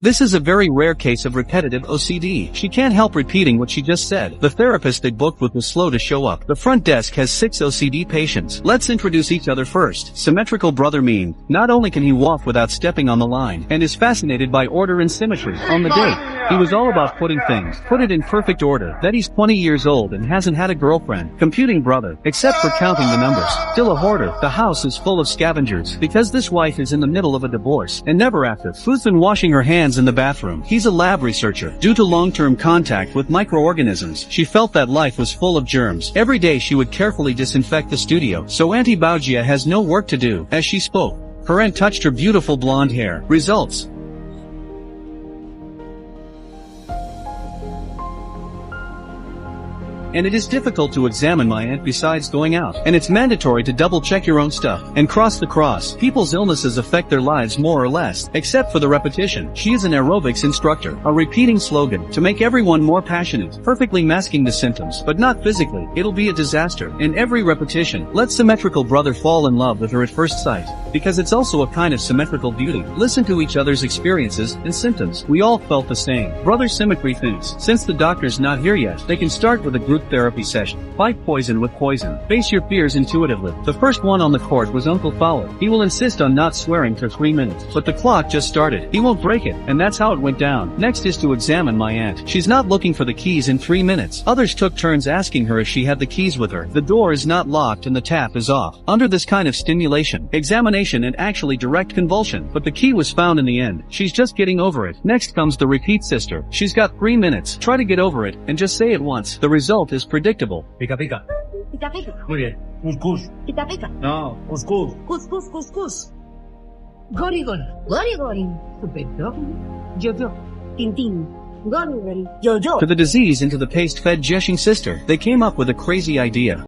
This is a very rare case of repetitive OCD. She can't help repeating what she just said. The therapist they booked with was slow to show up. The front desk has 6 OCD patients. Let's introduce each other first. Symmetrical brother Mean. Not only can he walk without stepping on the line, and is fascinated by order and symmetry. On the date, he was all about put it in perfect order. That he's 20 years old and hasn't had a girlfriend. Computing brother, except for counting the numbers. Still a hoarder. The house is full of scavengers, because this wife is in the middle of a divorce, and never active. Who's been washing her hands in the bathroom? He's a lab researcher. Due to long-term contact with microorganisms, she felt that life was full of germs. Every day she would carefully disinfect the studio, so Auntie Baugia has no work to do. As she spoke, her aunt touched her beautiful blonde hair. Results. And it is difficult to examine my aunt besides going out. And it's mandatory to double check your own stuff. And cross the cross. People's illnesses affect their lives more or less, except for the repetition. She is an aerobics instructor. A repeating slogan, to make everyone more passionate. Perfectly masking the symptoms, but not physically. It'll be a disaster. In every repetition, let symmetrical brother fall in love with her at first sight. Because it's also a kind of symmetrical beauty. Listen to each other's experiences and symptoms. We all felt the same. Brother Symmetry thinks, since the doctor's not here yet, they can start with a group therapy session. Fight poison with poison. Face your fears intuitively. The first one on the court was Uncle Fowler. He will insist on not swearing for 3 minutes. But the clock just started. He won't break it, and that's how it went down. Next is to examine my aunt. She's not looking for the keys in 3 minutes. Others took turns asking her if she had the keys with her. The door is not locked and the tap is off. Under this kind of stimulation, examination and actually direct convulsion. But the key was found in the end. She's just getting over it. Next comes the repeat sister. She's got 3 minutes. Try to get over it, and just say it once. The result is predictable. Pica, pica. Pica, pica. Muy bien. Cuscús. Pica, pica. No, cuscús. Cuscús, cuscús. Gori, gori. Gori, gori. Stupendo. Yo-yo. Tintín. Gori, gori. Yo-yo. To the disease into the paste-fed jeshing sister, they came up with a crazy idea.